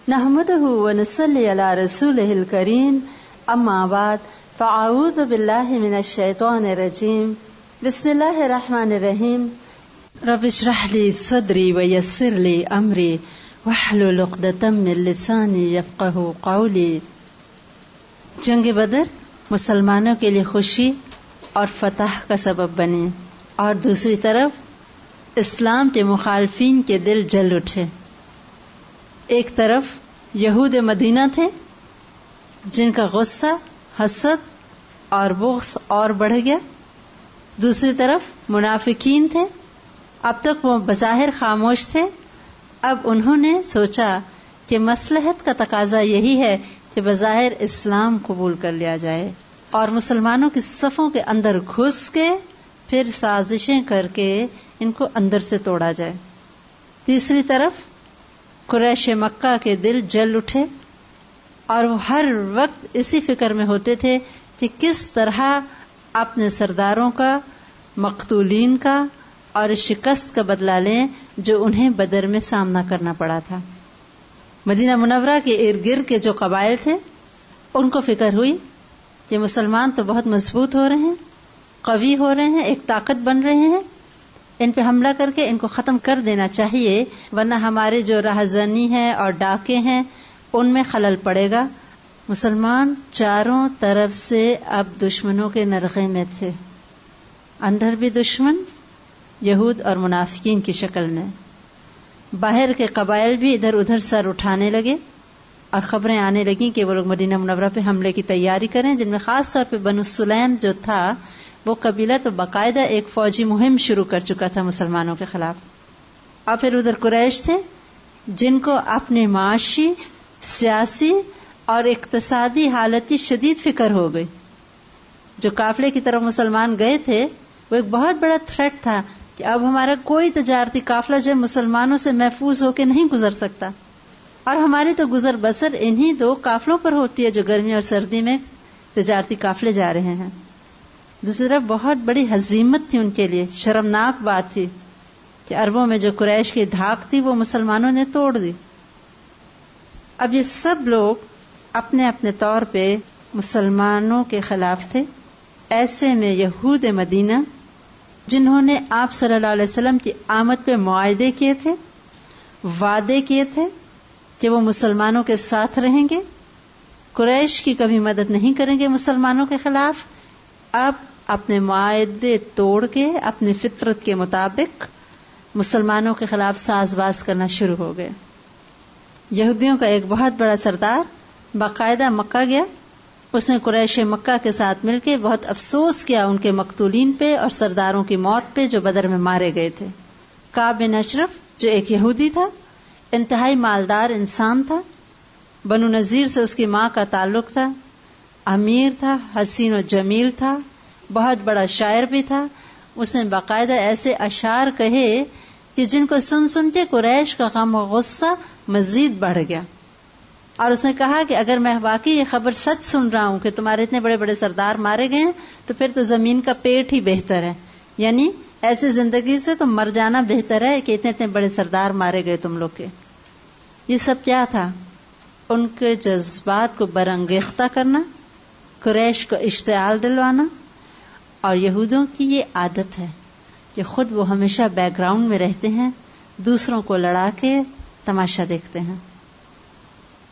نحمده ونصلي على رسوله الكريم اما بعد فاعوذ بالله من الشيطان الرجيم بسم الله الرحمن الرحيم رب اشرح لي صدري ويسر لي امري واحلل عقدة من لساني يفقهوا قولي۔ جنگ بدر مسلمانوں کے لیے خوشی اور فتح کا سبب بنی، اور دوسری طرف اسلام کے مخالفین کے دل جل اٹھے۔ ایک طرف یہود مدینہ تھے جن کا غصہ، حسد اور بغض اور بڑھ گیا، دوسری طرف منافقین تھے، اب تک وہ بظاہر خاموش تھے، اب انہوں نے سوچا کہ مصلحت کا تقاضا یہی ہے کہ بظاہر اسلام قبول کر لیا جائے اور مسلمانوں کی صفوں کے اندر گھس کے پھر سازشیں کر کے ان کو اندر سے توڑا جائے۔ تیسری طرف قریش مکہ کے دل جل اٹھے اور وہ ہر وقت اسی فکر میں ہوتے تھے کہ کس طرح اپنے سرداروں کا، مقتولین کا اور شکست کا بدلہ لیں جو انہیں بدر میں سامنا کرنا پڑا تھا۔ مدینہ منورہ کے ارد گرد کے جو قبائل تھے ان کو فکر ہوئی کہ مسلمان تو بہت مضبوط ہو رہے ہیں، قوی ہو رہے ہیں، ایک طاقت بن رہے ہیں، ان پہ حملہ کر کے ان کو ختم کر دینا چاہیے، ورنہ ہمارے جو راہزنی ہیں اور ڈاکے ہیں ان میں خلل پڑے گا۔ مسلمان چاروں طرف سے اب دشمنوں کے نرغے میں تھے، اندر بھی دشمن یہود اور منافقین کی شکل میں، باہر کے قبائل بھی ادھر ادھر سر اٹھانے لگے اور خبریں آنے لگیں کہ وہ لوگ مدینہ منورہ پہ حملے کی تیاری کریں، جن میں خاص طور پہ بنو سلیم جو تھا وہ قبیلہ تو باقاعدہ ایک فوجی مہم شروع کر چکا تھا مسلمانوں کے خلاف۔ اور پھر ادھر قریش تھے جن کو اپنی معاشی، سیاسی اور اقتصادی حالت کی شدید فکر ہو گئی۔ جو قافلے کی طرف مسلمان گئے تھے وہ ایک بہت بڑا تھریٹ تھا کہ اب ہمارا کوئی تجارتی قافلہ جو ہے مسلمانوں سے محفوظ ہو کے نہیں گزر سکتا، اور ہماری تو گزر بسر انہی دو قافلوں پر ہوتی ہے جو گرمی اور سردی میں تجارتی قافلے جا رہے ہیں۔ دوسری طرف بہت بڑی ہزیمت تھی ان کے لیے، شرمناک بات تھی کہ عربوں میں جو قریش کی دھاک تھی وہ مسلمانوں نے توڑ دی۔ اب یہ سب لوگ اپنے اپنے طور پہ مسلمانوں کے خلاف تھے۔ ایسے میں یہود مدینہ جنہوں نے آپ صلی اللہ علیہ وسلم کی آمد پہ معاہدے کیے تھے، وعدے کیے تھے کہ وہ مسلمانوں کے ساتھ رہیں گے، قریش کی کبھی مدد نہیں کریں گے مسلمانوں کے خلاف، اب اپنے معاہدے توڑ کے اپنی فطرت کے مطابق مسلمانوں کے خلاف ساز باز کرنا شروع ہو گئے۔ یہودیوں کا ایک بہت بڑا سردار باقاعدہ مکہ گیا، اس نے قریش مکہ کے ساتھ مل کے بہت افسوس کیا ان کے مقتولین پہ اور سرداروں کی موت پہ جو بدر میں مارے گئے تھے۔ کعب بن اشرف جو ایک یہودی تھا، انتہائی مالدار انسان تھا، بنو نذیر سے اس کی ماں کا تعلق تھا، امیر تھا، حسین و جمیل تھا، بہت بڑا شاعر بھی تھا، اس نے باقاعدہ ایسے اشعار کہے کہ جن کو سن سن کے قریش کا غم و غصہ مزید بڑھ گیا، اور اس نے کہا کہ اگر میں واقعی یہ خبر سچ سن رہا ہوں کہ تمہارے اتنے بڑے بڑے سردار مارے گئے ہیں تو پھر تو زمین کا پیٹ ہی بہتر ہے، یعنی ایسی زندگی سے تو مر جانا بہتر ہے کہ اتنے اتنے بڑے سردار مارے گئے تم لوگ کے۔ یہ سب کیا تھا؟ ان کے جذبات کو برانگیختہ کرنا، قریش کو اشتعال دلوانا، اور یہودوں کی یہ عادت ہے کہ خود وہ ہمیشہ بیک گراؤنڈ میں رہتے ہیں، دوسروں کو لڑا کے تماشا دیکھتے ہیں،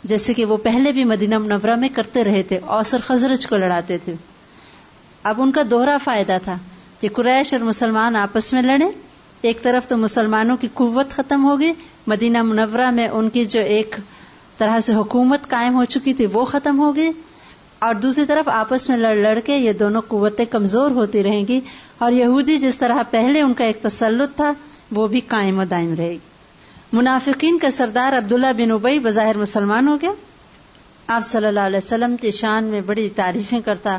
جیسے کہ وہ پہلے بھی مدینہ منورہ میں کرتے رہے تھے، اوس اور خزرج کو لڑاتے تھے۔ اب ان کا دوہرا فائدہ تھا کہ قریش اور مسلمان آپس میں لڑیں، ایک طرف تو مسلمانوں کی قوت ختم ہو گئی، مدینہ منورہ میں ان کی جو ایک طرح سے حکومت قائم ہو چکی تھی وہ ختم ہو گئی، اور دوسری طرف آپس میں لڑ لڑ کے یہ دونوں قوتیں کمزور ہوتی رہیں گی، اور یہودی جس طرح پہلے ان کا ایک تسلط تھا وہ بھی قائم و دائم رہے گی۔ منافقین کا سردار عبداللہ بن ابی بظاہر مسلمان ہو گیا، آپ صلی اللہ علیہ وسلم کی شان میں بڑی تعریفیں کرتا،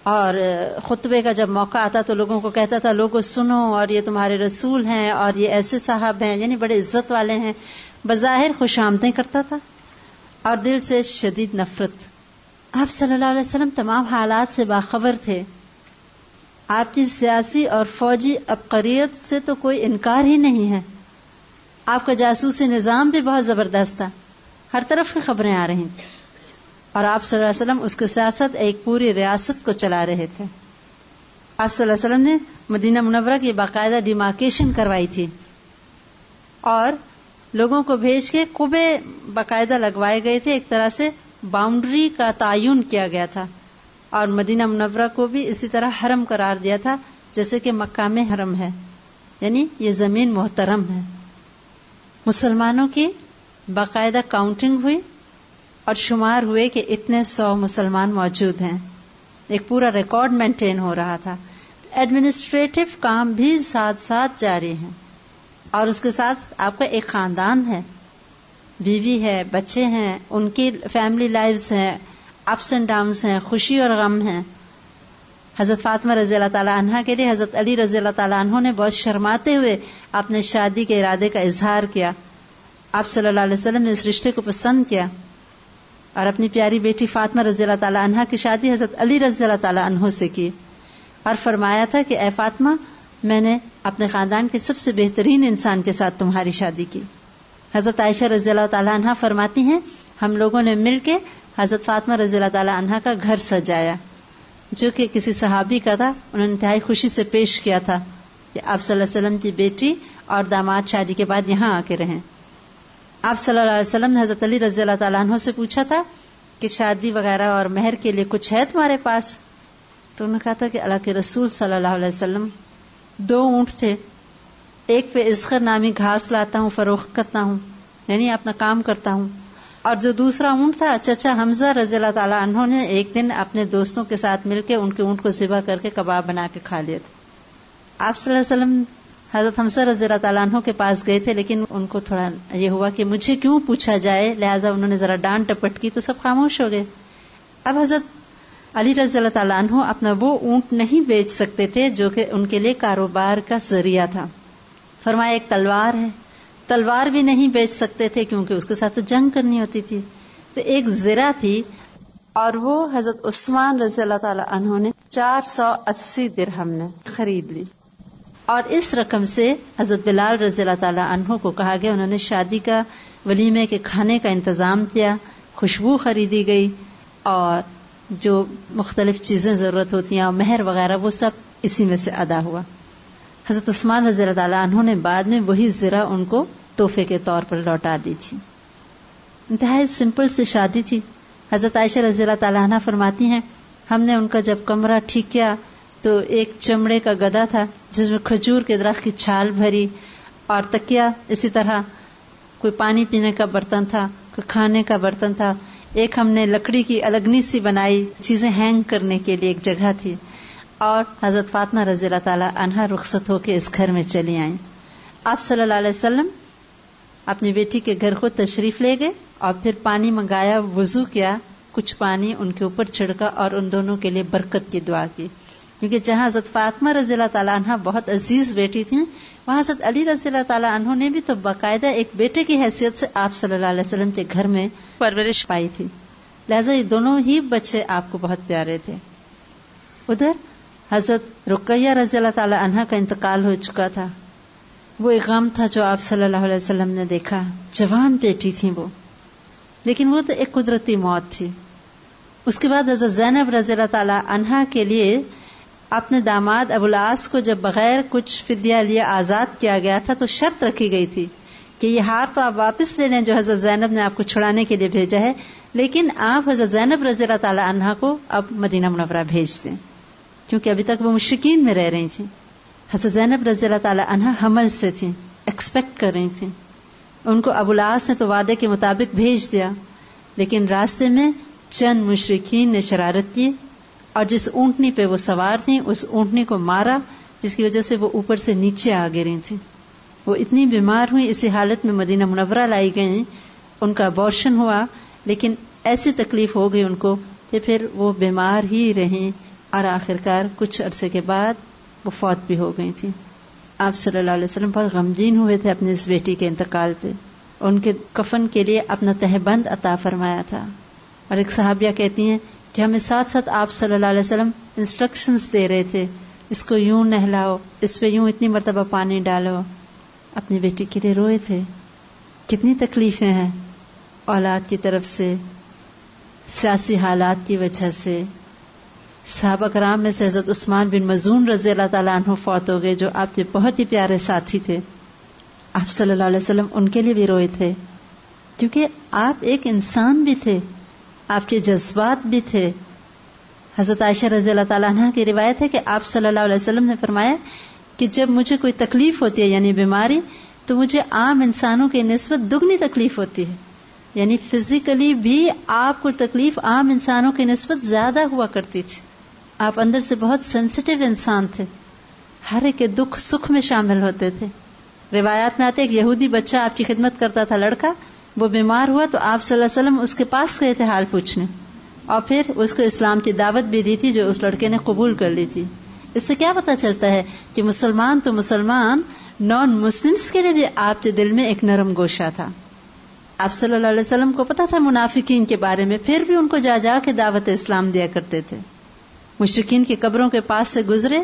اور خطبے کا جب موقع آتا تو لوگوں کو کہتا تھا لوگوں سنو، اور یہ تمہارے رسول ہیں، اور یہ ایسے صاحب ہیں، یعنی بڑے عزت والے ہیں، بظاہر خوش آمدیں کرتا تھا اور دل سے شدید نفرت۔ آپ صلی اللہ علیہ وسلم تمام حالات سے باخبر تھے، آپ کی سیاسی اور فوجی عبقریت سے تو کوئی انکار ہی نہیں ہے، آپ کا جاسوسی نظام بھی بہت زبردست تھا، ہر طرف کی خبریں آ رہی تھیں، اور آپ صلی اللہ علیہ وسلم اس کے ساتھ ساتھ ایک پوری ریاست کو چلا رہے تھے. آپ صلی اللہ علیہ وسلم نے مدینہ منورہ کی باقاعدہ ڈیمارکیشن کروائی تھی، اور لوگوں کو بھیج کے قبے باقاعدہ لگوائے گئے تھے، ایک طرح سے باؤنڈری کا تعین کیا گیا تھا، اور مدینہ منورہ کو بھی اسی طرح حرم قرار دیا تھا جیسے کہ مکہ میں حرم ہے، یعنی یہ زمین محترم ہے. مسلمانوں کی باقاعدہ کاؤنٹنگ ہوئی اور شمار ہوئے کہ اتنے 100 مسلمان موجود ہیں، ایک پورا ریکارڈ مینٹین ہو رہا تھا. ایڈمنسٹریٹو کام بھی ساتھ ساتھ جاری ہیں، اور اس کے ساتھ آپ کا ایک خاندان ہے، بیوی ہے، بچے ہیں، ان کی فیملی لائفز ہیں، اپس اینڈ ڈاؤنز ہیں، خوشی اور غم ہیں. حضرت فاطمہ رضی اللہ تعالی عنہ کے لیے حضرت علی رضی اللہ تعالی عنہ نے بہت شرماتے ہوئے اپنے شادی کے ارادے کا اظہار کیا. آپ صلی اللہ علیہ وسلم نے اس رشتے کو پسند کیا اور اپنی پیاری بیٹی فاطمہ رضی اللہ تعالی عنہ کی شادی حضرت علی رضی اللہ تعالی عنہ سے کی، اور فرمایا تھا کہ اے فاطمہ، میں نے اپنے خاندان کے سب سے بہترین انسان کے ساتھ تمہاری شادی کی. حضرت عائشہ رضی اللہ تعالی عنہ فرماتی ہیں ہم لوگوں نے مل کے حضرت فاطمہ رضی اللہ تعالی عنہ کا گھر سجایا، جو کہ کسی صحابی کا تھا. انہوں نے انتہائی خوشی سے پیش کیا تھا کہ آپ صلی اللہ علیہ وسلم کی بیٹی اور داماد شادی کے بعد یہاں آ کے رہیں. آپ صلی اللہ علیہ وسلم نے حضرت علی رضی اللہ تعالیٰ عنہ سے پوچھا تھا کہ شادی وغیرہ اور مہر کے لیے کچھ ہے تمہارے پاس؟ تو انہوں نے کہا تھا کہ اللہ کے رسول صلی اللہ علیہ وسلم 2 اونٹ تھے، ایک پہ اذخر نامی گھاس لاتا ہوں، فروخت کرتا ہوں، یعنی اپنا کام کرتا ہوں، اور جو دوسرا اونٹ تھا چچا حمزہ رضی اللہ تعالیٰ عنہ نے ایک دن اپنے دوستوں کے ساتھ مل کے ان کے اونٹ کو ذبح کر کے کباب بنا کے کھا لیا تھا. آپ صلی اللہ علیہ وسلم حضرت حمزہ رضی اللہ تعالیٰ عنہ کے پاس گئے تھے، لیکن ان کو تھوڑا یہ ہوا کہ مجھے کیوں پوچھا جائے، لہٰذا انہوں نے ذرا ڈانٹ ٹپٹ کی تو سب خاموش ہو گئے. اب حضرت علی رضی اللہ تعالیٰ عنہ اپنا وہ اونٹ نہیں بیچ سکتے تھے جو کہ ان کے لیے کاروبار کا ذریعہ تھا. فرمایا ایک تلوار ہے، تلوار بھی نہیں بیچ سکتے تھے کیونکہ اس کے ساتھ تو جنگ کرنی ہوتی تھی. تو ایک زرہ تھی، اور وہ حضرت عثمان رضی اللہ تعالیٰ عنہ نے 480 درہم نے خرید لی، اور اس رقم سے حضرت بلال رضی اللہ تعالیٰ عنہ کو کہا گیا، انہوں نے شادی کا ولیمے کے کھانے کا انتظام کیا، خوشبو خریدی گئی، اور جو مختلف چیزیں ضرورت ہوتی ہیں اور مہر وغیرہ وہ سب اسی میں سے ادا ہوا. حضرت عثمان رضی اللہ تعالیٰ عنہ نے بعد میں وہی زرہ ان کو تحفے کے طور پر لوٹا دی تھی. انتہائی سمپل سی شادی تھی. حضرت عائشہ رضی اللہ تعالیٰ عنہ فرماتی ہیں ہم نے ان کا جب کمرہ ٹھیک کیا تو ایک چمڑے کا گدا تھا جس میں کھجور کے درخت کی چھال بھری، اور تکیا اسی طرح، کوئی پانی پینے کا برتن تھا، کوئی کھانے کا برتن تھا، ایک ہم نے لکڑی کی الگنی سی بنائی چیزیں ہینگ کرنے کے لیے ایک جگہ تھی. اور حضرت فاطمہ رضی اللہ تعالیٰ عنہا رخصت ہو کے اس گھر میں چلی آئیں. آپ صلی اللہ علیہ وسلم اپنی بیٹی کے گھر کو تشریف لے گئے اور پھر پانی منگایا، وضو کیا، کچھ پانی ان کے اوپر چھڑکا اور ان دونوں کے لیے برکت کی دعا کی. کیونکہ جہاں حضرت فاطمہ رضی اللہ تعالیٰ عنہ بہت عزیز بیٹی تھیں، وہاں حضرت علی رضی اللہ تعالیٰ عنہ نے بھی تو باقاعدہ ایک بیٹے کی حیثیت سے آپ صلی اللہ علیہ وسلم کے گھر میں پرورش پائی تھی، لہذا یہ دونوں ہی بچے آپ کو بہت پیارے تھے. ادھر حضرت رقیہ رضی اللہ تعالیٰ عنہ کا انتقال ہو چکا تھا. وہ ایک غم تھا جو آپ صلی اللہ علیہ وسلم نے دیکھا. جوان بیٹی تھی وہ، لیکن وہ تو ایک قدرتی موت تھی. اس کے بعد حضرت زینب رضی اللہ تعالیٰ عنہ کے لیے اپنے داماد ابو العاص کو جب بغیر کچھ فدیہ لیے آزاد کیا گیا تھا تو شرط رکھی گئی تھی کہ یہ ہار تو آپ واپس لے لیں جو حضرت زینب نے آپ کو چھڑانے کے لیے بھیجا ہے، لیکن آپ حضرت زینب رضی اللہ تعالیٰ عنہ کو اب مدینہ منورہ بھیج دیں، کیونکہ ابھی تک وہ مشرکین میں رہ رہی تھیں. حضرت زینب رضی اللہ تعالیٰ عنہ حمل سے تھیں، ایکسپیکٹ کر رہی تھیں. ان کو ابو العاص نے تو وعدے کے مطابق بھیج دیا، لیکن راستے میں چند مشرکین نے شرارت کی اور جس اونٹنی پہ وہ سوار تھیں اس اونٹنی کو مارا، جس کی وجہ سے وہ اوپر سے نیچے آ گریں تھیں. وہ اتنی بیمار ہوئی، اسی حالت میں مدینہ منورہ لائی گئیں. ان کا ابارشن ہوا، لیکن ایسی تکلیف ہو گئی ان کو کہ پھر وہ بیمار ہی رہیں اور آخرکار کچھ عرصے کے بعد وہ فوت بھی ہو گئی تھی. آپ صلی اللہ علیہ وسلم بہت غمگین ہوئے تھے اپنی اس بیٹی کے انتقال پہ. ان کے کفن کے لیے اپنا تہبند عطا فرمایا تھا. اور ایک صحابیہ کہتی ہیں کہ ہمیں ساتھ ساتھ آپ صلی اللہ علیہ وسلم انسٹرکشنز دے رہے تھے، اس کو یوں نہلاؤ، اس پہ یوں اتنی مرتبہ پانی ڈالو. اپنی بیٹی کے لیے روئے تھے. کتنی تکلیفیں ہیں، اولاد کی طرف سے، سیاسی حالات کی وجہ سے. صحابہ کرام میں سے حضرت عثمان بن مظعون رضی اللہ تعالیٰ عنہ فوت ہو گئے، جو آپ کے بہت ہی پیارے ساتھی تھے. آپ صلی اللہ علیہ وسلم ان کے لیے بھی روئے تھے، کیونکہ آپ ایک انسان بھی تھے، آپ کے جذبات بھی تھے. حضرت عائشہ رضی اللہ تعالیٰ عنہ کی روایت ہے کہ آپ صلی اللہ علیہ وسلم نے فرمایا کہ جب مجھے کوئی تکلیف ہوتی ہے یعنی بیماری، تو مجھے عام انسانوں کی نسبت دگنی تکلیف ہوتی ہے. یعنی فزیکلی بھی آپ کو تکلیف عام انسانوں کی نسبت زیادہ ہوا کرتی تھی. آپ اندر سے بہت سینسیٹیو انسان تھے، ہر ایک کے دکھ سکھ میں شامل ہوتے تھے. روایات میں آتے ایک یہودی بچہ آپ کی خدمت کرتا تھا، لڑکا، وہ بیمار ہوا تو آپ صلی اللہ علیہ وسلم اس کے پاس گئے تھے حال پوچھنے، اور پھر اس کو اسلام کی دعوت بھی دی تھی جو اس لڑکے نے قبول کر لی تھی. اس سے کیا پتہ چلتا ہے کہ مسلمان تو مسلمان، نان مسلمس کے لیے بھی آپ کے دل میں ایک نرم گوشہ تھا. آپ صلی اللہ علیہ وسلم کو پتا تھا منافقین کے بارے میں، پھر بھی ان کو جا جا کے دعوت اسلام دیا کرتے تھے. مشرکین کی قبروں کے پاس سے گزرے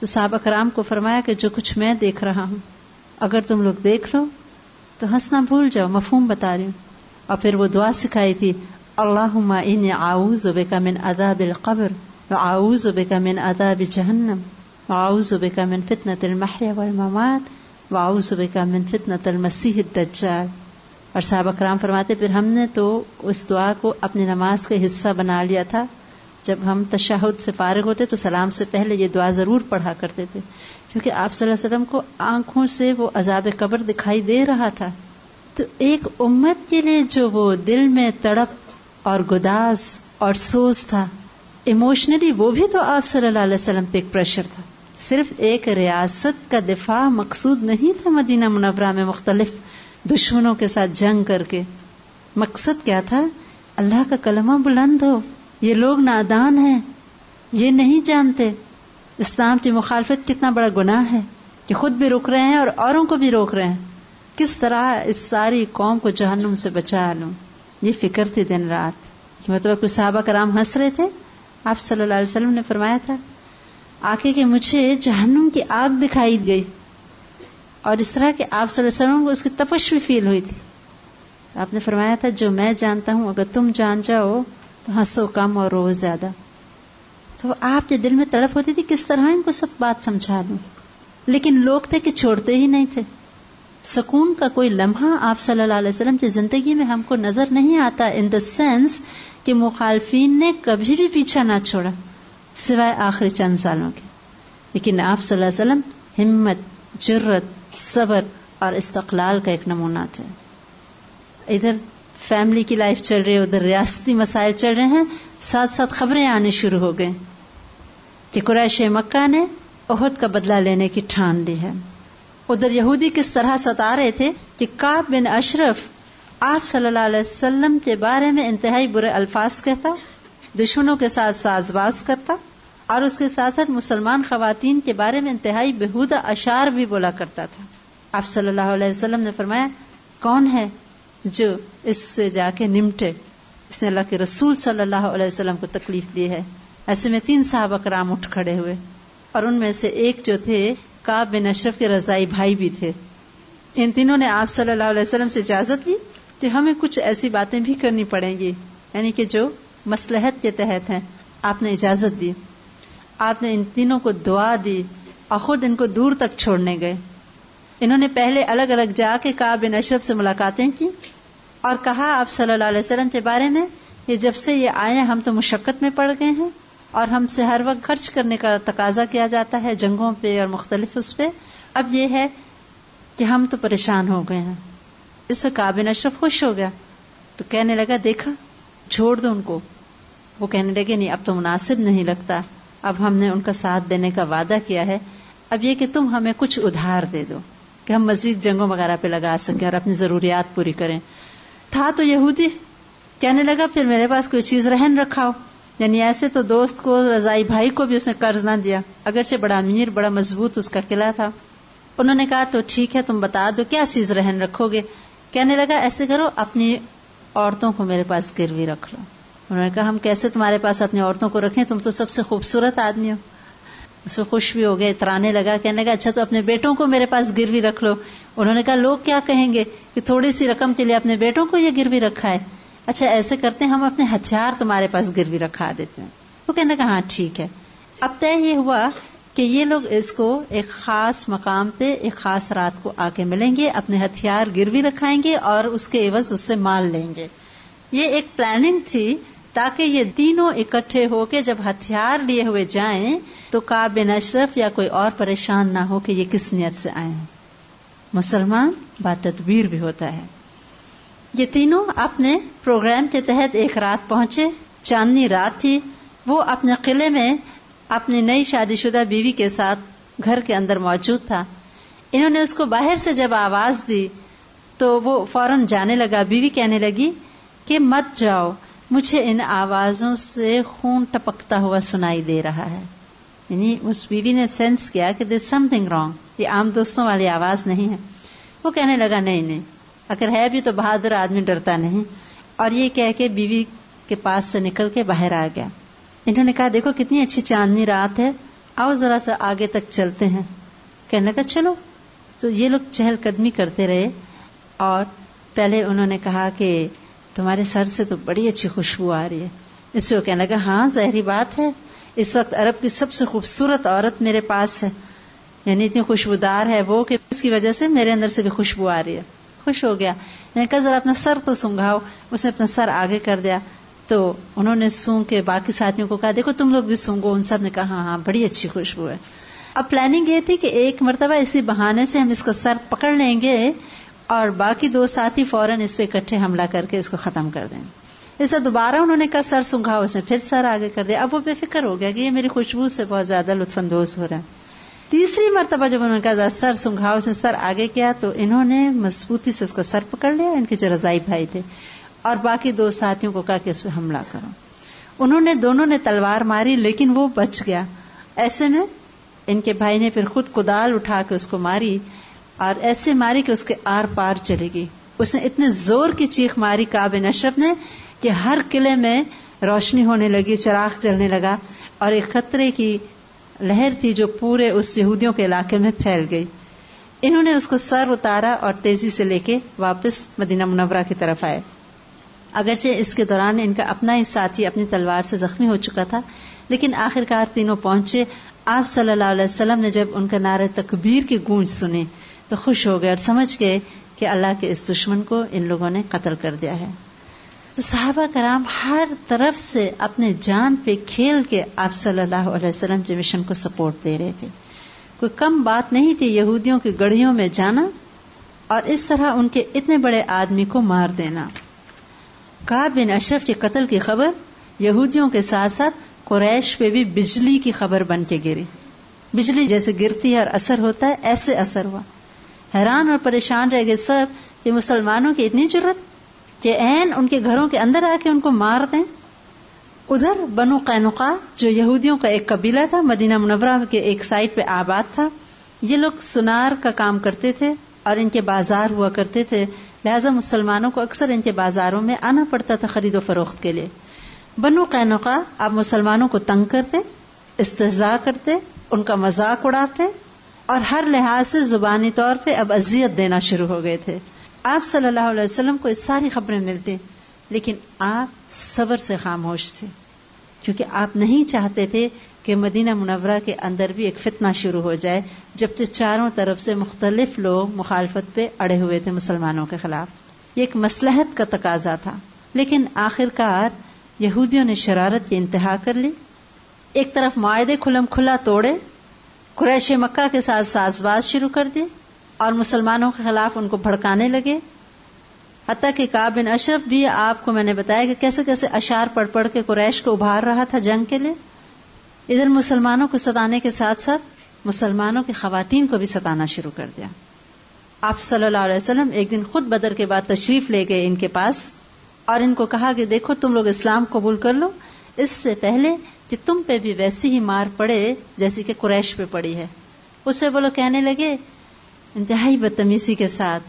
تو صحابہ کرام کو فرمایا کہ جو کچھ میں دیکھ رہا ہوں اگر تم لوگ دیکھ لو تو ہنسنا بھول جاؤ، مفہوم بتا رہی ہوں. اور پھر وہ دعا سکھائی تھی، اللہم انی اعوذ بک من عذاب القبر واعوذ بک من عذاب جہنم واعوذ بک من فتنۃ المحیا والممات واعوذ بک من فتنۃ المسیح الدجال. اور صحابہ کرام فرماتے پھر ہم نے تو اس دعا کو اپنی نماز کا حصہ بنا لیا تھا. جب ہم تشہد سے فارغ ہوتے تو سلام سے پہلے یہ دعا ضرور پڑھا کرتے تھے، کیونکہ آپ صلی اللہ علیہ وسلم کو آنکھوں سے وہ عذاب قبر دکھائی دے رہا تھا. تو ایک امت کے لیے جو وہ دل میں تڑپ اور گداز اور سوز تھا ایموشنلی، وہ بھی تو آپ صلی اللہ علیہ وسلم پہ ایک پریشر تھا. صرف ایک ریاست کا دفاع مقصود نہیں تھا مدینہ منورہ میں مختلف دشمنوں کے ساتھ جنگ کر کے. مقصد کیا تھا؟ اللہ کا کلمہ بلند ہو. یہ لوگ نادان ہیں، یہ نہیں جانتے اسلام کی مخالفت کتنا بڑا گناہ ہے کہ خود بھی رک رہے ہیں اور اوروں کو بھی روک رہے ہیں. کس طرح اس ساری قوم کو جہنم سے بچا لوں، یہ فکر تھی دن رات. مطلب کچھ صحابہ کرام ہنس رہے تھے. آپ صلی اللہ علیہ وسلم نے فرمایا تھا آکے کہ مجھے جہنم کی آگ دکھائی گئی، اور اس طرح کہ آپ صلی اللہ علیہ وسلم کو اس کی تپش بھی فیل ہوئی تھی. آپ نے فرمایا تھا جو میں جانتا ہوں اگر تم جان جاؤ تو ہنسو کم اور رو زیادہ. تو آپ کے دل میں تڑپ ہوتی تھی کس طرح ان کو سب بات سمجھا دوں، لیکن لوگ تھے کہ چھوڑتے ہی نہیں تھے. سکون کا کوئی لمحہ آپ صلی اللہ علیہ وسلم کی زندگی میں ہم کو نظر نہیں آتا، ان دا سینس کہ مخالفین نے کبھی بھی پیچھا نہ چھوڑا سوائے آخری چند سالوں کے. لیکن آپ صلی اللہ علیہ وسلم ہمت، جرت، صبر اور استقلال کا ایک نمونہ تھے. ادھر فیملی کی لائف چل رہی ہے، ادھر ریاستی مسائل چل رہے ہیں، ساتھ ساتھ خبریں آنے شروع ہو گئیں کہ قریش مکہ نے احد کا بدلہ لینے کی ٹھان لی ہے. ادھر یہودی کس طرح ستا رہے تھے کہ کعب بن اشرف آپ صلی اللہ علیہ وسلم کے بارے میں انتہائی برے الفاظ کہتا، دشمنوں کے ساتھ ساز باز کرتا، اور اس کے ساتھ ساتھ مسلمان خواتین کے بارے میں انتہائی بےہودہ اشعار بھی بولا کرتا تھا. آپ صلی اللہ علیہ وسلم نے فرمایا کون ہے جو اس سے جا کے نمٹے، اس نے اللہ کے رسول صلی اللہ علیہ وسلم کو تکلیف دی ہے. ایسے میں 3 صحابہ کرام اٹھ کھڑے ہوئے، اور ان میں سے ایک جو تھے کعب بن اشرف کے رضائی بھائی بھی تھے. ان تینوں نے آپ صلی اللہ علیہ وسلم سے اجازت لی کہ ہمیں کچھ ایسی باتیں بھی کرنی پڑیں گی، یعنی کہ جو مصلحت کے تحت ہیں. آپ نے اجازت دی. آپ نے ان تینوں کو دعا دی اور خود ان کو دور تک چھوڑنے گئے. انہوں نے پہلے الگ الگ جا کے کعب بن اشرف سے ملاقاتیں کی اور کہا آپ صلی اللہ علیہ وسلم کے بارے میں کہ جب سے یہ آئے ہم تو مشقت میں پڑ گئے ہیں اور ہم سے ہر وقت خرچ کرنے کا تقاضا کیا جاتا ہے جنگوں پہ اور مختلف اس پہ. اب یہ ہے کہ ہم تو پریشان ہو گئے ہیں. اس وقت کعب بن اشرف خوش ہو گیا تو کہنے لگا دیکھا چھوڑ دو ان کو. وہ کہنے لگے نہیں اب تو مناسب نہیں لگتا، اب ہم نے ان کا ساتھ دینے کا وعدہ کیا ہے، اب یہ کہ تم ہمیں کچھ ادھار دے دو کہ ہم مزید جنگوں وغیرہ پہ لگا سکیں اور اپنی ضروریات پوری کریں. تھا تو یہودی، کہنے لگا پھر میرے پاس کوئی چیز رہن رکھاؤ. یعنی ایسے تو دوست کو، رضائی بھائی کو بھی اس نے قرض نہ دیا، اگرچہ بڑا امیر بڑا مضبوط اس کا قلعہ تھا. انہوں نے کہا تو ٹھیک ہے تم بتا دو کیا چیز رہن رکھو گے. کہنے لگا ایسے کرو اپنی عورتوں کو میرے پاس گروی رکھ لو. انہوں نے کہا ہم کیسے تمہارے پاس اپنی عورتوں کو رکھیں، تم تو سب سے خوبصورت آدمی ہو. اس کو خوش بھی ہو گئے, اترانے لگا, کہنے لگا اچھا تو اپنے بیٹوں کو میرے پاس گروی رکھ لو. انہوں نے کہا لوگ کیا کہیں گے کہ تھوڑی سی رقم کے لیے اپنے بیٹوں کو یہ گروی رکھا ہے. اچھا ایسے کرتے ہیں ہم اپنے ہتھیار تمہارے پاس گروی رکھا دیتے ہیں. وہ کہنے لگا ہاں ٹھیک ہے. اب طے یہ ہوا کہ یہ لوگ اس کو ایک خاص مقام پہ ایک خاص رات کو آ کے ملیں گے, اپنے ہتھیار گروی رکھائیں گے اور اس کے عوض اس سے مال لیں گے. یہ ایک پلاننگ تھی تاکہ یہ تینوں اکٹھے ہو کے جب ہتھیار لیے ہوئے جائیں تو کعب بن اشرف یا کوئی اور پریشان نہ ہو کہ یہ کس نیت سے آئے ہیں. مسلمان با تدبیر بھی ہوتا ہے. یہ تینوں اپنے پروگرام کے تحت ایک رات پہنچے, چاندنی رات تھی. وہ اپنے قلعے میں اپنی نئی شادی شدہ بیوی کے ساتھ گھر کے اندر موجود تھا. انہوں نے اس کو باہر سے جب آواز دی تو وہ فوراً جانے لگا. بیوی کہنے لگی کہ مت جاؤ, مجھے ان آوازوں سے خون ٹپکتا ہوا سنائی دے رہا ہے. یعنی اس بیوی نے سینس کیا کہ دیر سم تھنگ رانگ, یہ عام دوستوں والی آواز نہیں ہے. وہ کہنے لگا نہیں نہیں, اگر ہے بھی تو بہادر آدمی ڈرتا نہیں. اور یہ کہہ کے بیوی کے پاس سے نکل کے باہر آ گیا. انہوں نے کہا دیکھو کتنی اچھی چاندنی رات ہے, آؤ ذرا سا آگے تک چلتے ہیں. کہنے لگا چلو. تو یہ لوگ چہل قدمی کرتے رہے اور پہلے انہوں نے کہا کہ تمہارے سر سے تو بڑی اچھی خوشبو آ رہی ہے. اس سے وہ کہنے لگا ہاں ظاہری بات ہے, اس وقت عرب کی سب سے خوبصورت عورت میرے پاس ہے, یعنی اتنی خوشبودار ہے وہ کہ اس کی وجہ سے میرے اندر سے بھی خوشبو آ رہی ہے. خوش ہو گیا. یعنی کہا ذرا اپنا سر تو سونگھاؤ. اس نے اپنا سر آگے کر دیا تو انہوں نے سونگ کے باقی ساتھیوں کو کہا دیکھو تم لوگ بھی سونگو. ان سب نے کہا ہاں ہاں بڑی اچھی خوشبو ہے. اب پلاننگ یہ تھی کہ ایک مرتبہ اسی بہانے سے ہم اس کو سر پکڑ لیں گے اور باقی دو ساتھی فوراً اس پہ اکٹھے حملہ کر کے اس کو ختم کر دیں. اسے دوبارہ انہوں نے کہا سر سونگھاؤ. اس نے پھر سر آگے کر دیا. اب وہ بے فکر ہو گیا کہ یہ میری خوشبو سے بہت زیادہ لطف اندوز ہو رہا ہے. تیسری مرتبہ جب انہوں نے کہا سر سونگھاؤ, اس نے سر آگے کیا تو انہوں نے مضبوطی سے اس کو سر پکڑ لیا. ان کے جو رضائی بھائی تھے اور باقی دو ساتھیوں کو کہا کہ اس پہ حملہ کرو. انہوں نے دونوں نے تلوار ماری لیکن وہ بچ گیا. ایسے میں ان کے بھائی نے پھر خود کدال اٹھا کے اس کو ماری اور ایسے ماری کہ اس کے آر پار چلی گئی. اس نے اتنے زور کی چیخ ماری کعب بن اشرف نے کہ ہر قلعے میں روشنی ہونے لگی, چراغ جلنے لگا اور ایک خطرے کی لہر تھی جو پورے اس یہودیوں کے علاقے میں پھیل گئی. انہوں نے اس کو سر اتارا اور تیزی سے لے کے واپس مدینہ منورہ کی طرف آئے. اگرچہ اس کے دوران ان کا اپنا ہی ساتھی اپنی تلوار سے زخمی ہو چکا تھا, لیکن آخرکار تینوں پہنچے. آپ صلی اللہ علیہ وسلم نے جب ان کا نعرہ تکبیر کی گونج سنی تو خوش ہو گئے اور سمجھ گئے کہ اللہ کے اس دشمن کو ان لوگوں نے قتل کر دیا ہے. تو صحابہ کرام ہر طرف سے اپنے جان پہ کھیل کے آپ صلی اللہ علیہ وسلم کے مشن کو سپورٹ دے رہے تھے. کوئی کم بات نہیں تھی یہودیوں کی گڑھیوں میں جانا اور اس طرح ان کے اتنے بڑے آدمی کو مار دینا. کعب بن اشرف کے قتل کی خبر یہودیوں کے ساتھ ساتھ قریش پہ بھی بجلی کی خبر بن کے گری. بجلی جیسے گرتی ہے اور اثر ہوتا ہے ایسے اثر ہوا. حیران اور پریشان رہ گئے سب کہ مسلمانوں کی اتنی جرت کہ عین ان کے گھروں کے اندر آ کے ان کو مار دیں. ادھر بنو قینقاع جو یہودیوں کا ایک قبیلہ تھا, مدینہ منورہ کے ایک سائٹ پہ آباد تھا. یہ لوگ سنار کا کام کرتے تھے اور ان کے بازار ہوا کرتے تھے, لہذا مسلمانوں کو اکثر ان کے بازاروں میں آنا پڑتا تھا خرید و فروخت کے لیے. بنو قینقاع اب مسلمانوں کو تنگ کرتے, استہزاء کرتے, ان کا مذاق اڑاتے اور ہر لحاظ سے زبانی طور پہ اب اذیت دینا شروع ہو گئے تھے. آپ صلی اللہ علیہ وسلم کو یہ ساری خبریں ملتی لیکن آپ صبر سے خاموش تھے کیونکہ آپ نہیں چاہتے تھے کہ مدینہ منورہ کے اندر بھی ایک فتنہ شروع ہو جائے, جبکہ چاروں طرف سے مختلف لوگ مخالفت پہ اڑے ہوئے تھے مسلمانوں کے خلاف. یہ ایک مصلحت کا تقاضا تھا. لیکن آخرکار یہودیوں نے شرارت کی انتہا کر لی. ایک طرف معاہدے کھلم کھلا توڑے, قریش مکہ کے ساتھ ساز باز شروع کر دی اور مسلمانوں کے خلاف ان کو بھڑکانے لگے. حتیٰ کہ کعب بن اشرف بھی, آپ کو میں نے بتایا کہ کیسے کیسے اشعار پڑھ پڑھ کے قریش کو ابھار رہا تھا جنگ کے لیے. ادھر مسلمانوں کو ستانے کے ساتھ ساتھ مسلمانوں کی خواتین کو بھی ستانا شروع کر دیا. آپ صلی اللہ علیہ وسلم ایک دن خود بدر کے بعد تشریف لے گئے ان کے پاس اور ان کو کہا کہ دیکھو تم لوگ اسلام قبول کر لو اس سے پہلے کہ تم پہ بھی ویسی ہی مار پڑے جیسی کہ قریش پہ پڑی ہے. اس سے وہ لوگ کہنے لگے انتہائی بدتمیزی کے ساتھ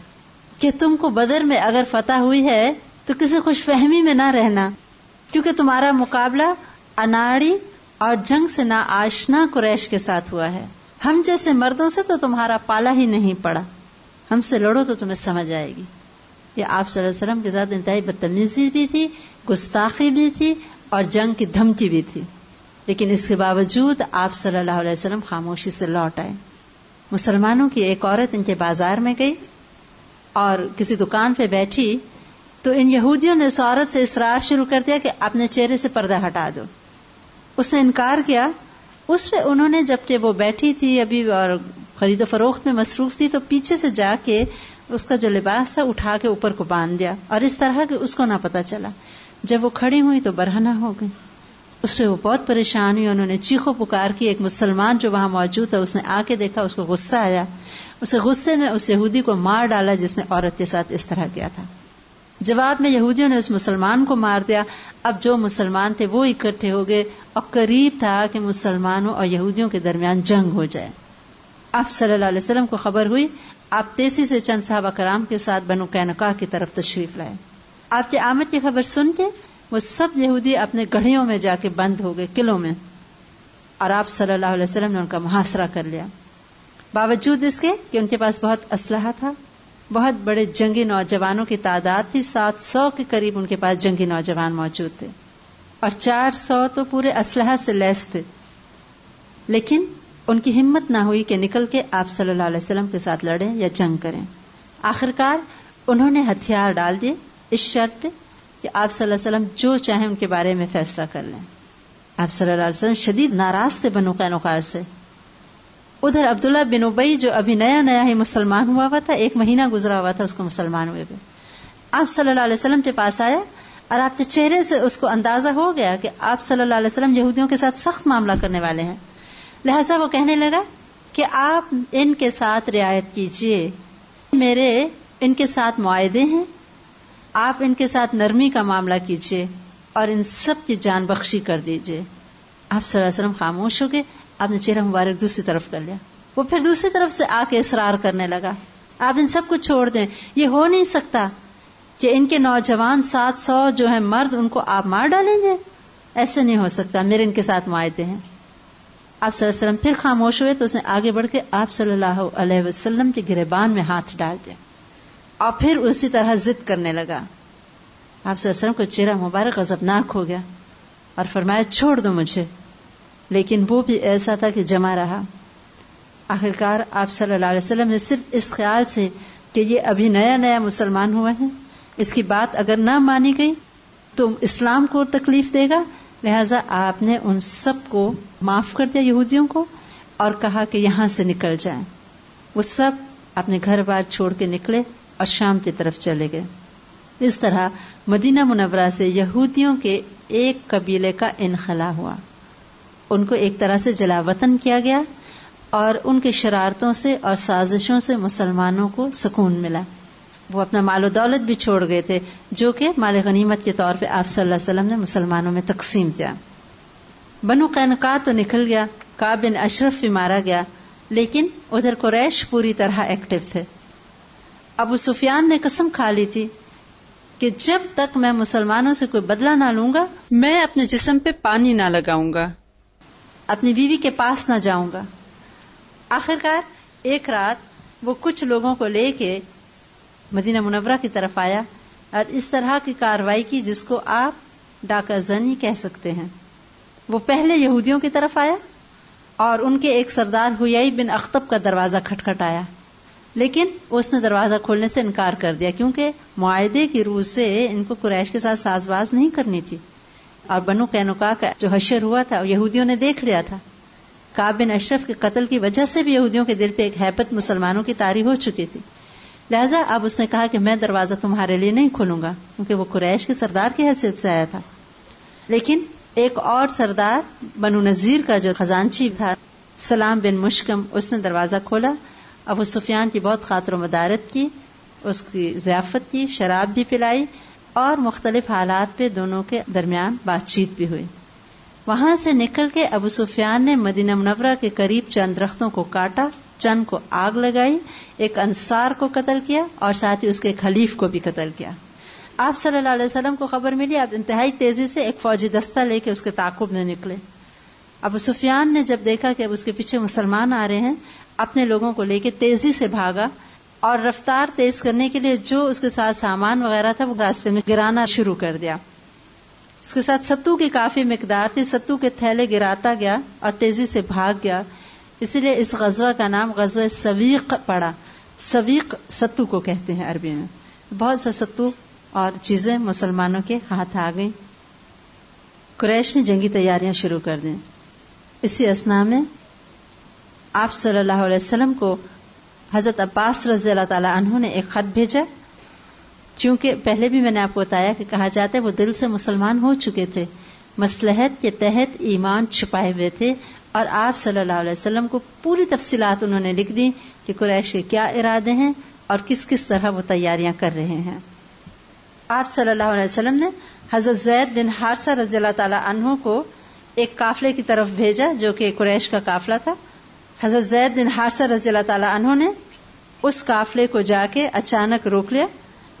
کہ تم کو بدر میں اگر فتح ہوئی ہے تو کسی خوش فہمی میں نہ رہنا, کیونکہ تمہارا مقابلہ اناڑی اور جنگ سے نا آشنا قریش کے ساتھ ہوا ہے. ہم جیسے مردوں سے تو تمہارا پالا ہی نہیں پڑا، ہم سے لڑو تو تمہیں سمجھ آئے گی. یہ آپ صلی اللہ علیہ وسلم کے ساتھ انتہائی بدتمیزی بھی تھی، گستاخی بھی تھی اور جنگ کی دھمکی بھی تھی. لیکن اس کے باوجود آپ صلی اللہ علیہ وسلم خاموشی سے لوٹ آئے. مسلمانوں کی ایک عورت ان کے بازار میں گئی اور کسی دکان پہ بیٹھی تو ان یہودیوں نے اس عورت سے اصرار شروع کر دیا کہ اپنے چہرے سے پردہ ہٹا دو. اس نے انکار کیا. اس پہ انہوں نے، جبکہ وہ بیٹھی تھی ابھی اور خرید و فروخت میں مصروف تھی، تو پیچھے سے جا کے اس کا جو لباس تھا اٹھا کے اوپر کو باندھ دیا، اور اس طرح کہ اس کو نہ پتا چلا. جب وہ کھڑی ہوئی تو برہنہ ہو گئی. اس سے وہ بہت پریشان ہوئی. انہوں نے چیخو پکار کی. ایک مسلمان جو وہاں موجود تھا اس نے آ کے دیکھا، اس کو غصہ آیا. اسے غصے میں اس یہودی کو مار ڈالا جس نے عورت کے ساتھ اس طرح کیا تھا. جواب میں یہودیوں نے اس مسلمان کو مار دیا. اب جو مسلمان تھے وہ اکٹھے ہو گئے اور قریب تھا کہ مسلمانوں اور یہودیوں کے درمیان جنگ ہو جائے. آپ صلی اللہ علیہ وسلم کو خبر ہوئی. آپ تیزی سے چند صحابہ کرام کے ساتھ بنو قینقاع کی طرف تشریف لائے. آپ کی آمد کی خبر سن کے وہ سب یہودی اپنے گڑھیوں میں جا کے بند ہو گئے، قلعوں میں، اور آپ صلی اللہ علیہ وسلم نے ان کا محاصرہ کر لیا. باوجود اس کے کہ ان کے پاس بہت اسلحہ تھا، بہت بڑے جنگی نوجوانوں کی تعداد تھی. 700 کے قریب ان کے پاس جنگی نوجوان موجود تھے اور 400 تو پورے اسلحہ سے لیس تھے. لیکن ان کی ہمت نہ ہوئی کہ نکل کے آپ صلی اللہ علیہ وسلم کے ساتھ لڑیں یا جنگ کریں. آخرکار انہوں نے ہتھیار ڈال دیے اس شرط پہ کہ آپ صلی اللہ علیہ وسلم جو چاہیں ان کے بارے میں فیصلہ کر لیں. آپ صلی اللہ علیہ وسلم شدید ناراض تھے بنو قینقاع سے. ادھر عبداللہ بن ابی جو ابھی نیا ہی مسلمان ہوا تھا، 1 مہینہ گزرا ہوا تھا اس کو مسلمان ہوئے. آپ صلی اللہ علیہ وسلم کے پاس آیا اور آپ کے چہرے سے اس کو اندازہ ہو گیا کہ آپ صلی اللہ علیہ وسلم یہودیوں کے ساتھ سخت معاملہ کرنے والے ہیں. لہذا وہ کہنے لگا کہ آپ ان کے ساتھ رعایت کیجئے، میرے ان کے ساتھ معاہدے ہیں، آپ ان کے ساتھ نرمی کا معاملہ کیجئے اور ان سب کی جان بخشی کر دیجئے. آپ صلی اللہ علیہ وسلم خاموش ہو گئے. آپ نے چہرہ مبارک دوسری طرف کر لیا. وہ پھر دوسری طرف سے آ کے اصرار کرنے لگا، آپ ان سب کو چھوڑ دیں، یہ ہو نہیں سکتا کہ ان کے نوجوان 700 جو ہیں مرد ان کو آپ مار ڈالیں گے، ایسے نہیں ہو سکتا، میرے ان کے ساتھ معاہدے ہیں. آپ صلی اللہ علیہ وسلم پھر خاموش ہوئے تو اس نے آگے بڑھ کے آپ صلی اللہ علیہ وسلم کے گریبان میں ہاتھ ڈال دیا اور پھر اسی طرح ضد کرنے لگا. آپ صلی اللہ علیہ وسلم کو چہرہ مبارک غضبناک ہو گیا اور فرمایا چھوڑ دو مجھے. لیکن وہ بھی ایسا تھا کہ جمع رہا. آخرکار آپ صلی اللہ علیہ وسلم نے صرف اس خیال سے کہ یہ ابھی نیا مسلمان ہوا ہے، اس کی بات اگر نہ مانی گئی تو اسلام کو تکلیف دے گا، لہذا آپ نے ان سب کو معاف کر دیا یہودیوں کو اور کہا کہ یہاں سے نکل جائیں. وہ سب اپنے گھر بار چھوڑ کے نکلے اور شام کی طرف چلے گئے. اس طرح مدینہ منورہ سے یہودیوں کے ایک قبیلے کا انخلا ہوا. ان کو ایک طرح سے جلا وطن کیا گیا اور ان کی شرارتوں سے اور سازشوں سے مسلمانوں کو سکون ملا. وہ اپنا مال و دولت بھی چھوڑ گئے تھے جو کہ مال غنیمت کے طور پہ آپ صلی اللہ علیہ وسلم نے مسلمانوں میں تقسیم کیا. بنو قینقاع تو نکل گیا، کعب بن اشرف بھی مارا گیا، لیکن ادھر قریش پوری طرح ایکٹیو تھے. ابو سفیان نے قسم کھا لی تھی کہ جب تک میں مسلمانوں سے کوئی بدلہ نہ لوں گا میں اپنے جسم پہ پانی نہ لگاؤں گا، اپنی بیوی کے پاس نہ جاؤں گا. آخرکار ایک رات وہ کچھ لوگوں کو لے کے مدینہ منورہ کی طرف آیا اور اس طرح کی کاروائی کی جس کو آپ ڈاکہ زنی کہہ سکتے ہیں. وہ پہلے یہودیوں کی طرف آیا اور ان کے ایک سردار حیی بن اخطب کا دروازہ کھٹکھٹایا، لیکن اس نے دروازہ کھولنے سے انکار کر دیا کیونکہ معاہدے کی روح سے ان کو قریش کے ساتھ ساز باز نہیں کرنی تھی. اور بنو قینقاع کا جو حشر ہوا تھا یہودیوں نے دیکھ لیا تھا. کعب بن اشرف کے قتل کی وجہ سے بھی یہودیوں کے دل پہ ایک ہیبت مسلمانوں کی طاری ہو چکی تھی. لہذا اب اس نے کہا کہ میں دروازہ تمہارے لیے نہیں کھولوں گا، کیونکہ وہ قریش کے سردار کی حیثیت سے آیا تھا. لیکن ایک اور سردار بنو نذیر کا جو خزانچی تھا سلام بن مشکم، اس نے دروازہ کھولا. ابو سفیان کی بہت خاطر و مدارت کی، اس کی ضیافت کی، شراب بھی پلائی اور مختلف حالات پہ دونوں کے درمیان بات چیت بھی ہوئی. وہاں سے نکل کے ابو سفیان نے مدینہ منورہ کے قریب چند درختوں کو کاٹا، چند کو آگ لگائی، ایک انصار کو قتل کیا اور ساتھ ہی اس کے خلیف کو بھی قتل کیا. آپ صلی اللہ علیہ وسلم کو خبر ملی، آپ انتہائی تیزی سے ایک فوجی دستہ لے کے اس کے تعاقب میں نکلے. ابو سفیان نے جب دیکھا کہ اب اس کے پیچھے مسلمان آ رہے ہیں، اپنے لوگوں کو لے کے تیزی سے بھاگا اور رفتار تیز کرنے کے لیے جو اس کے ساتھ سامان وغیرہ تھا وہ راستے میں گرانا شروع کر دیا. اس کے ساتھ ستو کی کافی مقدار تھی، ستو کے تھیلے گراتا گیا اور تیزی سے بھاگ گیا. اسی لیے اس غزوہ کا نام غزوہ سویق پڑا. سویق ستو کو کہتے ہیں عربی میں. بہت سا ستو اور چیزیں مسلمانوں کے ہاتھ آ گئیں. قریش نے جنگی تیاریاں شروع کر دیں. اسی اثناء میں آپ صلی اللہ علیہ وسلم کو حضرت عباس رضی اللہ تعالی عنہ نے ایک خط بھیجا. چونکہ پہلے بھی میں نے آپ کو بتایا کہ کہا جاتا ہے وہ دل سے مسلمان ہو چکے تھے، مصلحت کے تحت ایمان چھپائے ہوئے تھے، اور آپ صلی اللہ علیہ وسلم کو پوری تفصیلات انہوں نے لکھ دی کہ قریش کے کیا ارادے ہیں اور کس کس طرح وہ تیاریاں کر رہے ہیں. آپ صلی اللہ علیہ وسلم نے حضرت زید بن حارثہ رضی اللہ تعالی عنہ کو ایک قافلے کی طرف بھیجا جو کہ قریش کا قافلہ تھا. حضرت زید بن حارثہ رضی اللہ تعالی عنہ نے اس قافلے کو جا کے اچانک روک لیا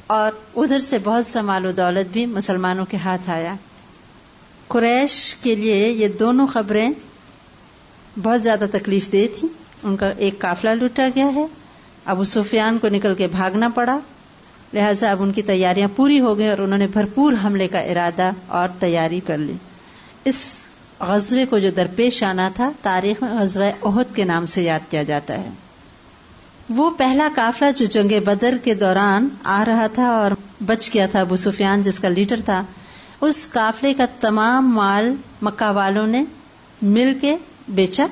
اور ادھر سے بہت سا مال و دولت بھی مسلمانوں کے ہاتھ آیا. قریش کے لیے یہ دونوں خبریں بہت زیادہ تکلیف دہ تھیں. ان کا ایک قافلہ لوٹا گیا ہے، ابو سفیان کو نکل کے بھاگنا پڑا، لہٰذا اب ان کی تیاریاں پوری ہو گئی اور انہوں نے بھرپور حملے کا ارادہ اور تیاری کر لی. اس غزوے کو جو درپیش آنا تھا تاریخ میں غزوہ احد کے نام سے یاد کیا جاتا ہے. وہ پہلا قافلہ جو جنگ بدر کے دوران آ رہا تھا اور بچ گیا تھا ابو سفیان جس کا لیڈر تھا، اس قافلے کا تمام مال مکہ والوں نے مل کے بیچا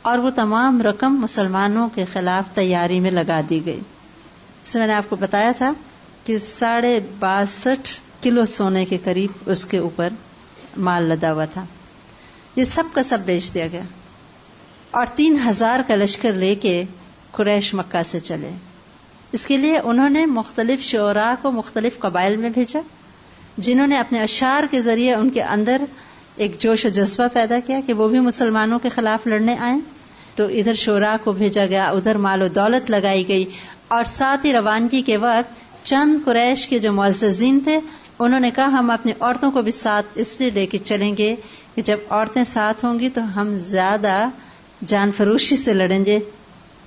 اور وہ تمام رقم مسلمانوں کے خلاف تیاری میں لگا دی گئی. اس میں نے آپ کو بتایا تھا کہ 62.5 کلو سونے کے قریب اس کے اوپر مال لدا ہوا تھا. یہ سب کا سب بیچ دیا گیا اور 3000 کا لشکر لے کے قریش مکہ سے چلے. اس کے لیے انہوں نے مختلف شعراء کو مختلف قبائل میں بھیجا جنہوں نے اپنے اشعار کے ذریعے ان کے اندر ایک جوش و جذبہ پیدا کیا کہ وہ بھی مسلمانوں کے خلاف لڑنے آئیں. تو ادھر شعراء کو بھیجا گیا، ادھر مال و دولت لگائی گئی، اور ساتھ ہی روانگی کے وقت چند قریش کے جو معززین تھے انہوں نے کہا ہم اپنی عورتوں کو بھی ساتھ اس لیے لے کے چلیں گے کہ جب عورتیں ساتھ ہوں گی تو ہم زیادہ جان فروشی سے لڑیں گے.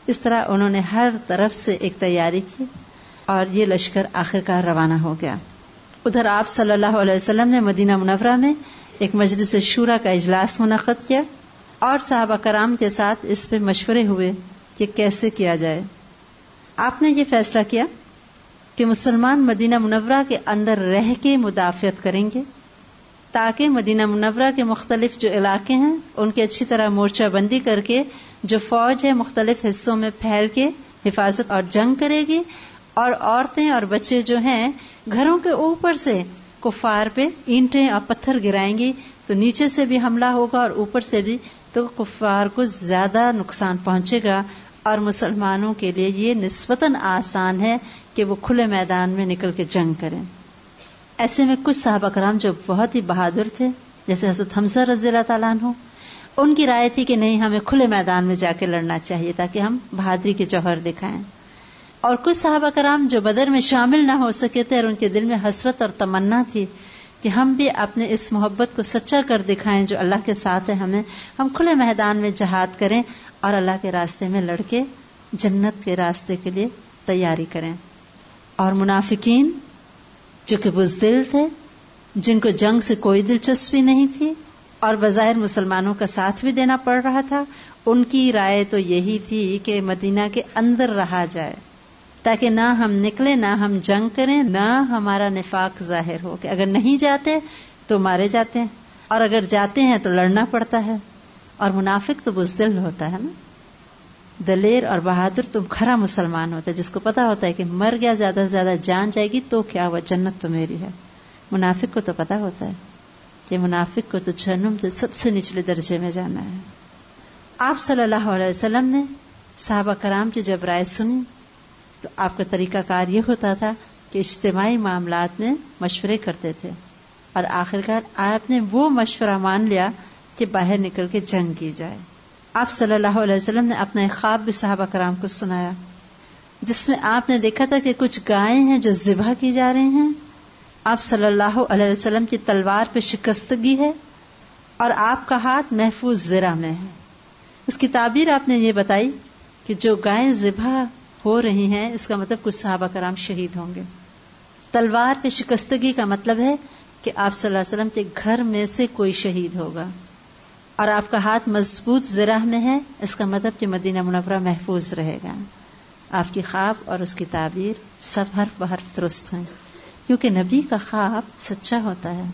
اس طرح انہوں نے ہر طرف سے ایک تیاری کی اور یہ لشکر آخرکار روانہ ہو گیا. ادھر آپ صلی اللہ علیہ وسلم نے مدینہ منورہ میں ایک مجلس شورا کا اجلاس منعقد کیا اور صحابہ کرام کے ساتھ اس پہ مشورے ہوئے کہ کیسے کیا جائے. آپ نے یہ فیصلہ کیا کہ مسلمان مدینہ منورہ کے اندر رہ کے مدافعت کریں گے تاکہ مدینہ منورہ کے مختلف جو علاقے ہیں ان کی اچھی طرح مورچہ بندی کر کے جو فوج ہے مختلف حصوں میں پھیل کے حفاظت اور جنگ کرے گی، اور عورتیں اور بچے جو ہیں گھروں کے اوپر سے کفار پہ اینٹیں اور پتھر گرائیں گی تو نیچے سے بھی حملہ ہوگا اور اوپر سے بھی، تو کفار کو زیادہ نقصان پہنچے گا اور مسلمانوں کے لیے یہ نسبتاً آسان ہے کہ وہ کھلے میدان میں نکل کے جنگ کریں. ایسے میں کچھ صحابہ کرام جو بہت ہی بہادر تھے جیسے حضرت حمزہ رضی اللہ تعالیٰ عنہ، ان کی رائے تھی کہ نہیں ہمیں کھلے میدان میں جا کے لڑنا چاہیے تاکہ ہم بہادری کے جوہر دکھائیں. اور کچھ صحابہ کرام جو بدر میں شامل نہ ہو سکے تھے اور ان کے دل میں حسرت اور تمنا تھی کہ ہم بھی اپنے اس محبت کو سچا کر دکھائیں جو اللہ کے ساتھ ہے، ہم کھلے میدان میں جہاد کریں اور اللہ کے راستے میں لڑ کے جنت کے راستے کے لیے تیاری کریں. اور منافقین جو کہ بزدل تھے، جن کو جنگ سے کوئی دلچسپی نہیں تھی اور بظاہر مسلمانوں کا ساتھ بھی دینا پڑ رہا تھا، ان کی رائے تو یہی تھی کہ مدینہ کے اندر رہا جائے تاکہ نہ ہم نکلیں، نہ ہم جنگ کریں، نہ ہمارا نفاق ظاہر ہو کہ اگر نہیں جاتے تو مارے جاتے ہیں اور اگر جاتے ہیں تو لڑنا پڑتا ہے. اور منافق تو بزدل ہوتا ہے نا، دلیر اور بہادر تو کھرا مسلمان ہوتا ہے جس کو پتا ہوتا ہے کہ مر گیا زیادہ سے زیادہ جان جائے گی تو کیا ہوا، جنت تو میری ہے. منافق کو تو پتا ہوتا ہے کہ منافق کو تو جہنم سے سب سے نچلے درجے میں جانا ہے. آپ صلی اللہ علیہ وسلم نے صحابہ کرام کی جب رائے سنی تو آپ کا طریقہ کار یہ ہوتا تھا کہ اجتماعی معاملات میں مشورے کرتے تھے اور آخرکار آپ نے وہ مشورہ مان لیا کہ باہر نکل کے جنگ کی جائے. آپ صلی اللہ علیہ وسلم نے اپنا ایک خواب بھی صحابہ کرام کو سنایا جس میں آپ نے دیکھا تھا کہ کچھ گائیں ہیں جو ذبح کی جا رہی ہیں. آپ صلی اللہ علیہ وسلم کی تلوار پہ شکستگی ہے اور آپ کا ہاتھ محفوظ زرہ میں ہے. اس کی تعبیر آپ نے یہ بتائی کہ جو گائیں ذبح ہو رہی ہیں اس کا مطلب کچھ صحابہ کرام شہید ہوں گے. تلوار پہ شکستگی کا مطلب ہے کہ آپ صلی اللہ علیہ وسلم کے گھر میں سے کوئی شہید ہوگا. اور آپ کا ہاتھ مضبوط زرہ میں ہے، اس کا مطلب کہ مدینہ منورہ محفوظ رہے گا. آپ کی خواب اور اس کی تعبیر سب حرف بحرف درست ہیں، کیونکہ نبی کا خواب سچا ہوتا ہے.